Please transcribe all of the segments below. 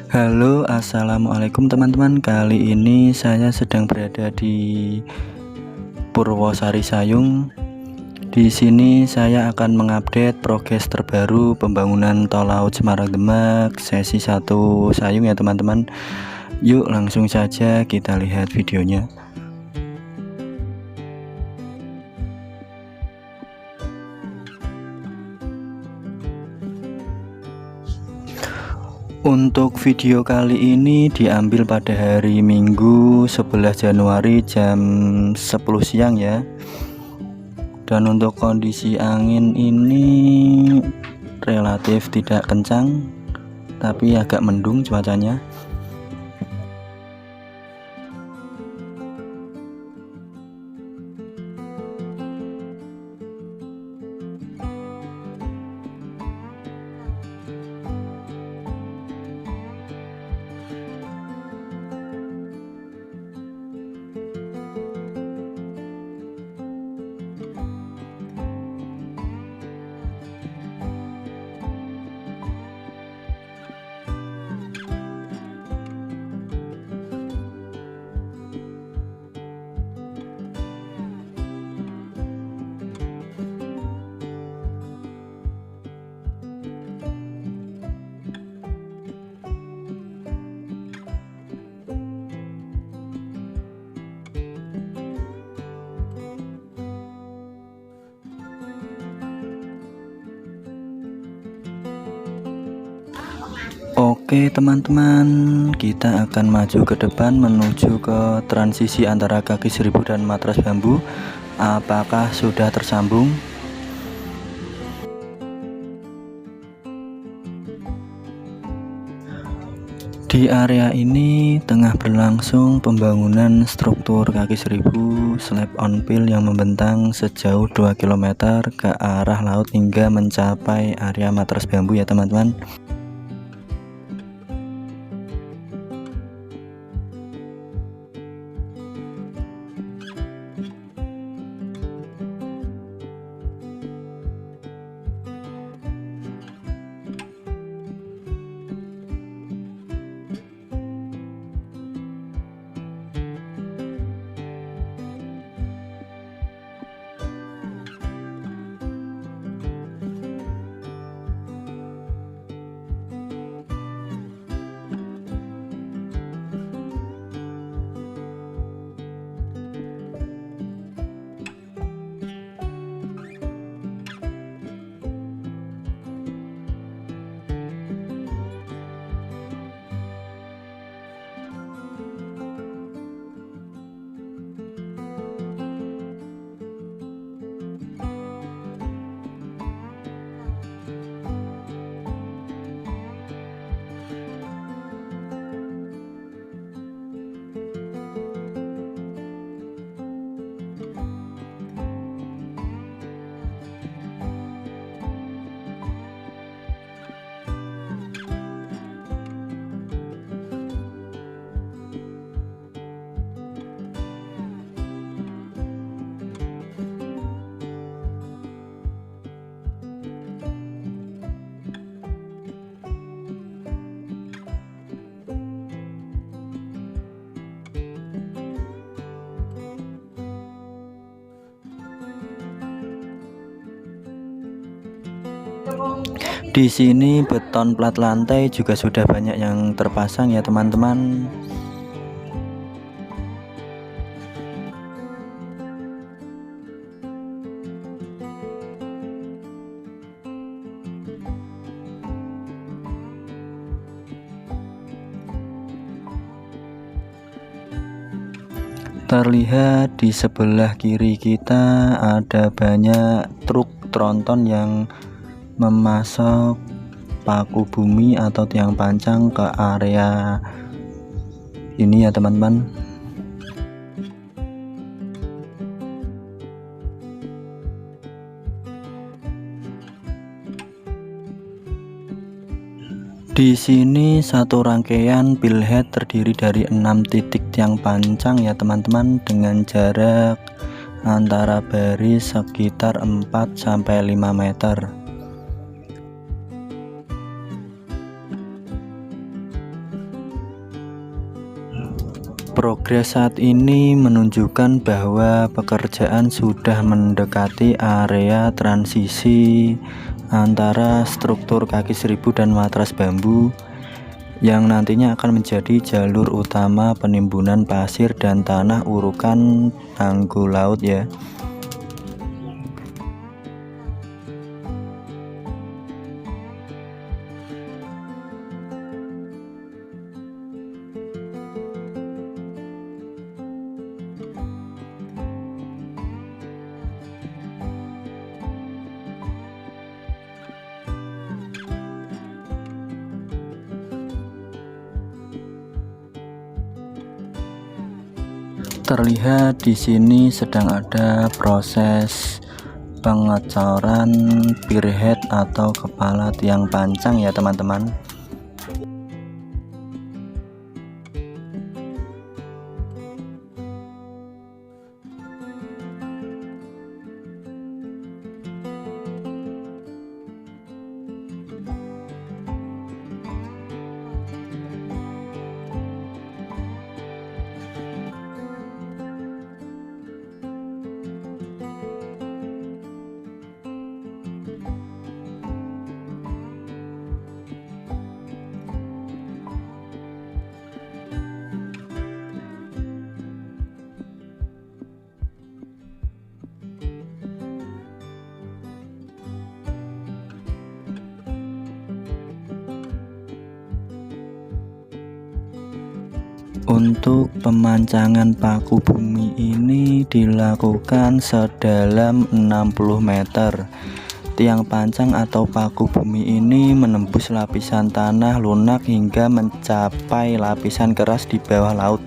Halo, assalamualaikum teman-teman. Kali ini saya sedang berada di Purwosari Sayung. Di sini saya akan mengupdate progres terbaru pembangunan Tol Laut Semarang Demak sesi 1 Sayung ya teman-teman. Yuk langsung saja kita lihat videonya. Untuk video kali ini diambil pada hari Minggu 11 Januari jam 10 siang ya. Dan untuk kondisi angin ini relatif tidak kencang, tapi agak mendung cuacanya. Oke teman-teman, kita akan maju ke depan menuju ke transisi antara kaki seribu dan matras bambu. Apakah sudah tersambung? Di area ini tengah berlangsung pembangunan struktur kaki seribu slab on pill yang membentang sejauh 2 km ke arah laut hingga mencapai area matras bambu ya teman-teman. Di sini beton plat lantai juga sudah banyak yang terpasang ya teman-teman. Terlihat di sebelah kiri kita ada banyak truk tronton yang memasok paku bumi atau tiang pancang ke area ini ya teman-teman. Di sini satu rangkaian billhead terdiri dari 6 titik tiang pancang ya teman-teman, dengan jarak antara baris sekitar 4-5 meter. Progres saat ini menunjukkan bahwa pekerjaan sudah mendekati area transisi antara struktur kaki seribu dan matras bambu yang nantinya akan menjadi jalur utama penimbunan pasir dan tanah urukan tanggul laut ya. Terlihat di sini sedang ada proses pengecoran pierhead atau kepala tiang pancang ya teman-teman. Untuk pemancangan paku bumi ini dilakukan sedalam 60 meter. Tiang pancang atau paku bumi ini menembus lapisan tanah lunak hingga mencapai lapisan keras di bawah laut.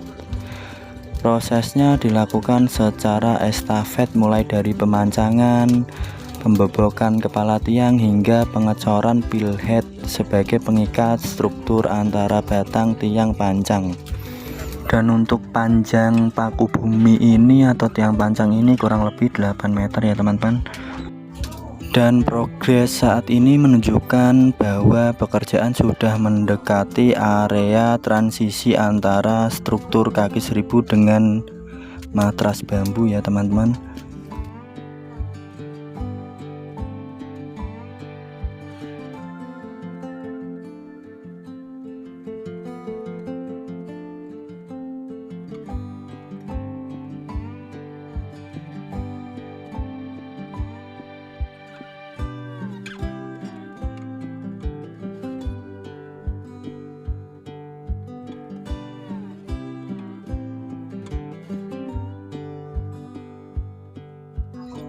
Prosesnya dilakukan secara estafet mulai dari pemancangan, pembebokan kepala tiang hingga pengecoran billhead sebagai pengikat struktur antara batang tiang pancang. Dan untuk panjang paku bumi ini atau tiang pancang ini kurang lebih 8 meter ya teman-teman. Dan progres saat ini menunjukkan bahwa pekerjaan sudah mendekati area transisi antara struktur kaki seribu dengan matras bambu ya teman-teman.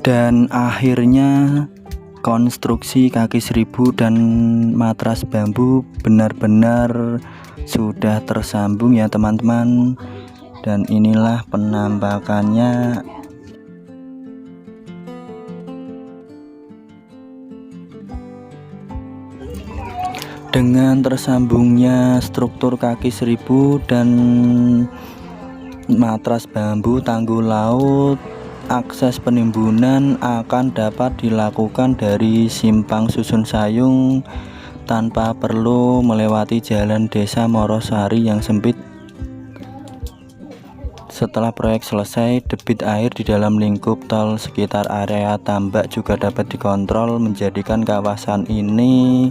Dan akhirnya konstruksi kaki seribu dan matras bambu benar-benar sudah tersambung ya teman-teman. Dan inilah penampakannya. Dengan tersambungnya struktur kaki seribu dan matras bambu tanggul laut, akses penimbunan akan dapat dilakukan dari Simpang Susun Sayung tanpa perlu melewati jalan Desa Morosari yang sempit Setelah proyek selesai, debit air di dalam lingkup tol sekitar area tambak juga dapat dikontrol, menjadikan kawasan ini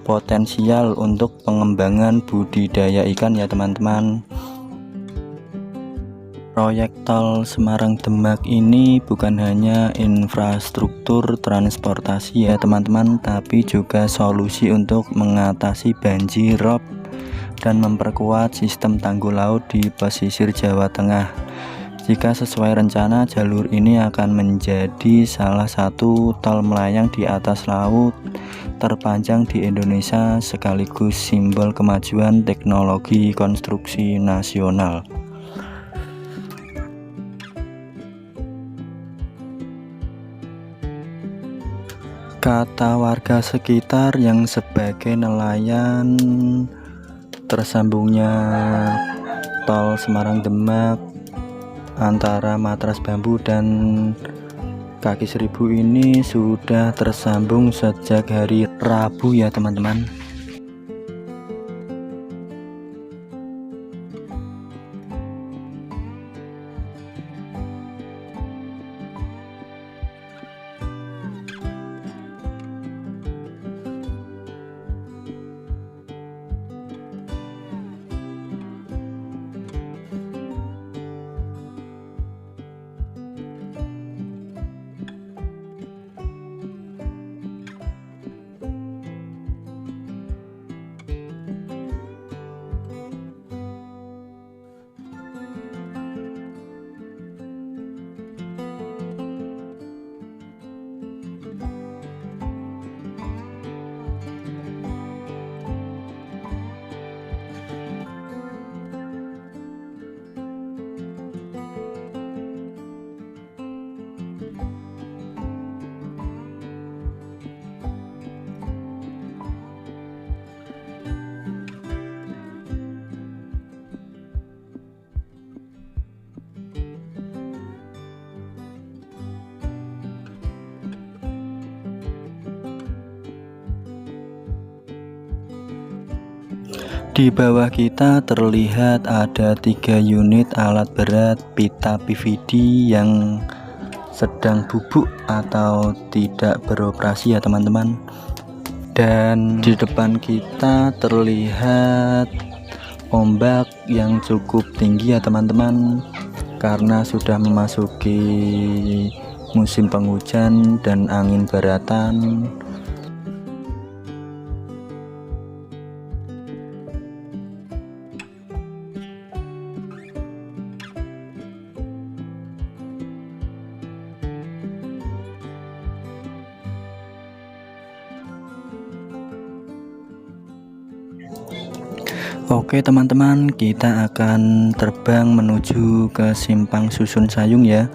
potensial untuk pengembangan budidaya ikan ya teman-teman. Proyek tol Semarang Demak ini bukan hanya infrastruktur transportasi ya teman-teman, tapi juga solusi untuk mengatasi banjir rob dan memperkuat sistem tanggul laut di pesisir Jawa Tengah. Jika sesuai rencana, jalur ini akan menjadi salah satu tol melayang di atas laut terpanjang di Indonesia, sekaligus simbol kemajuan teknologi konstruksi nasional. Kata warga sekitar yang sebagai nelayan, tersambungnya tol Semarang Demak antara Matras Bambu dan Kaki Seribu ini sudah tersambung sejak hari Rabu ya teman-teman. Di bawah kita terlihat ada 3 unit alat berat pita PVD yang sedang bubuk atau tidak beroperasi ya teman-teman. Dan di depan kita terlihat ombak yang cukup tinggi ya teman-teman, karena sudah memasuki musim penghujan dan angin baratan. Oke teman-teman, kita akan terbang menuju ke Simpang Susun Sayung ya.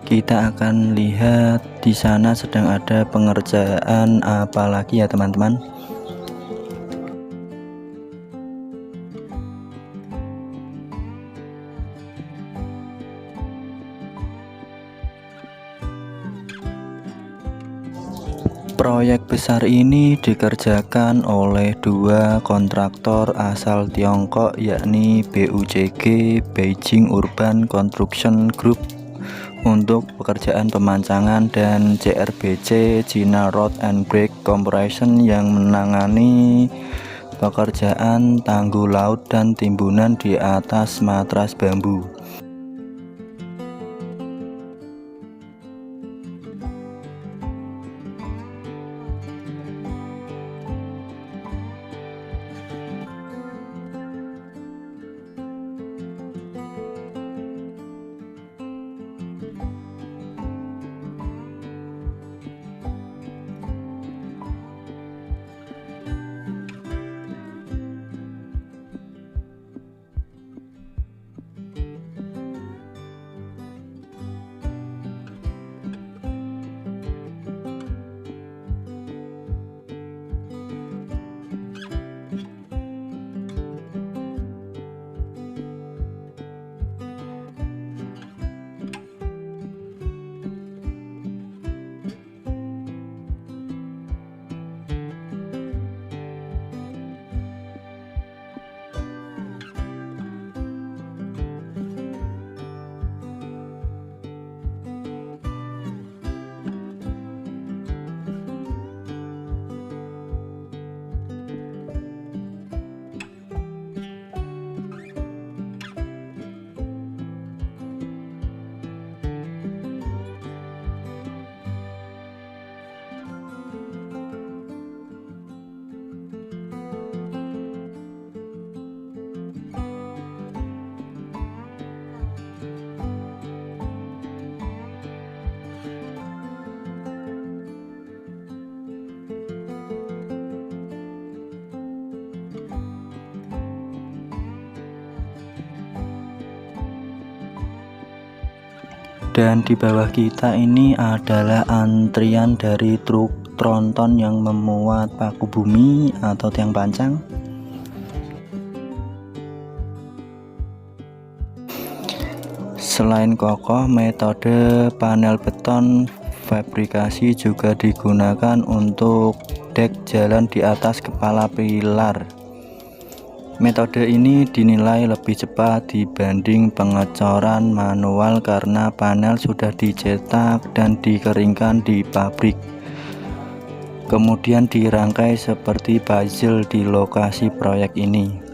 Kita akan lihat di sana sedang ada pengerjaan apa lagi ya teman-teman. Proyek besar ini dikerjakan oleh 2 kontraktor asal Tiongkok, yakni BUCG Beijing Urban Construction Group untuk pekerjaan pemancangan dan CRBC China Road and Bridge Corporation yang menangani pekerjaan tanggul laut dan timbunan di atas Matras Bambu. Dan di bawah kita ini adalah antrian dari truk tronton yang memuat paku bumi atau tiang pancang. Selain kokoh, metode panel beton fabrikasi juga digunakan untuk dek jalan di atas kepala pilar. Metode ini dinilai lebih cepat dibanding pengecoran manual karena panel sudah dicetak dan dikeringkan di pabrik, kemudian dirangkai seperti puzzle di lokasi proyek ini.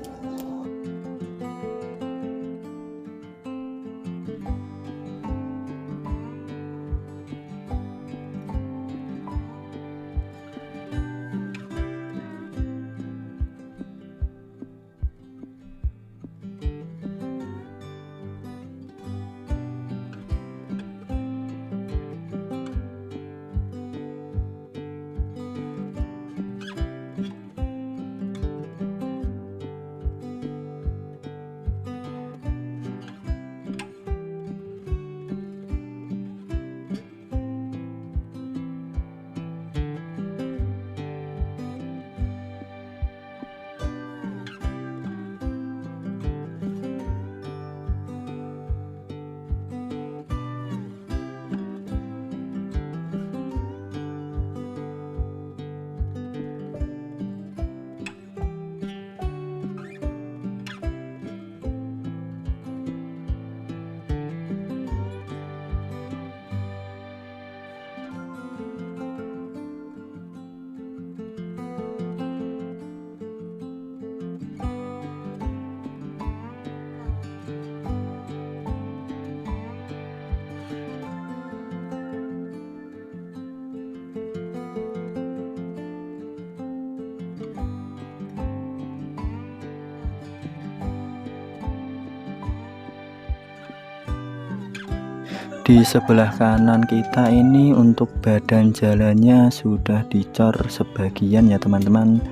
Di sebelah kanan kita ini untuk badan jalannya sudah dicor sebagian ya teman-teman,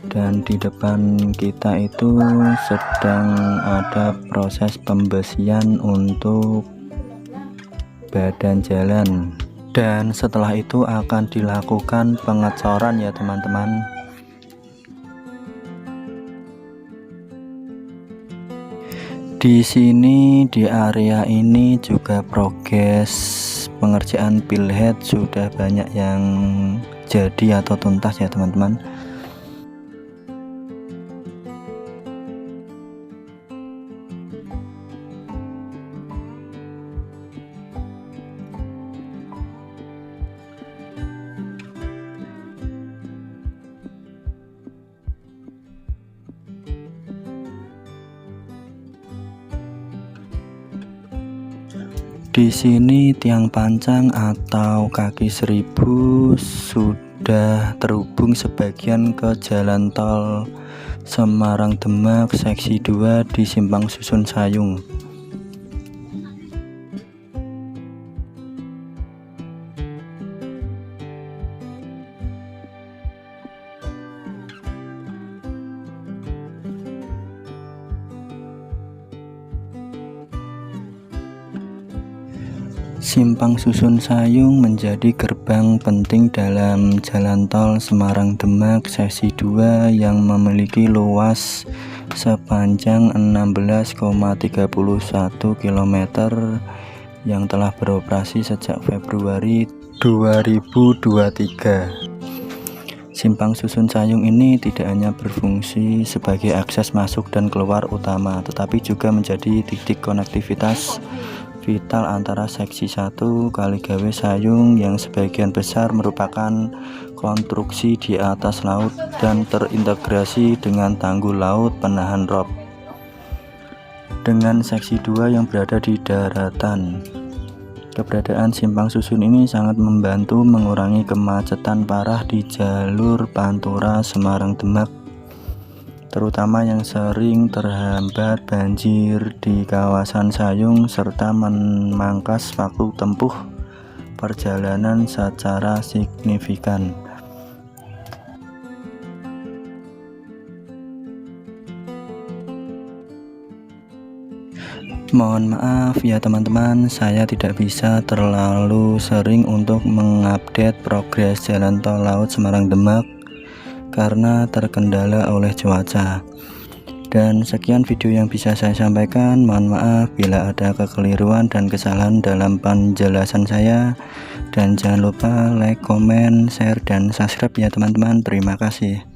dan di depan kita itu sedang ada proses pembesian untuk badan jalan, dan setelah itu akan dilakukan pengecoran ya teman-teman. Di sini di area ini juga progres pengerjaan pillhead sudah banyak yang jadi atau tuntas ya teman-teman. Di sini tiang pancang atau kaki 1000 sudah terhubung sebagian ke jalan tol Semarang Demak seksi 2 di Simpang Susun Sayung. Simpang Susun Sayung menjadi gerbang penting dalam jalan tol Semarang Demak seksi 2 yang memiliki luas sepanjang 16,31 km yang telah beroperasi sejak Februari 2023. Simpang Susun Sayung ini tidak hanya berfungsi sebagai akses masuk dan keluar utama, tetapi juga menjadi titik konektivitas vital antara seksi 1 Kaligawe Sayung yang sebagian besar merupakan konstruksi di atas laut dan terintegrasi dengan tanggul laut penahan rob, dengan seksi 2 yang berada di daratan. Keberadaan Simpang Susun ini sangat membantu mengurangi kemacetan parah di jalur Pantura Semarang Demak, terutama yang sering terhambat banjir di kawasan Sayung, serta memangkas waktu tempuh perjalanan secara signifikan. Mohon maaf ya teman-teman, saya tidak bisa terlalu sering untuk mengupdate progres jalan tol laut Semarang Demak karena terkendala oleh cuaca. Dan sekian video yang bisa saya sampaikan. Mohon maaf bila ada kekeliruan dan kesalahan dalam penjelasan saya. Dan jangan lupa like, comment, share, dan subscribe ya teman-teman. Terima kasih.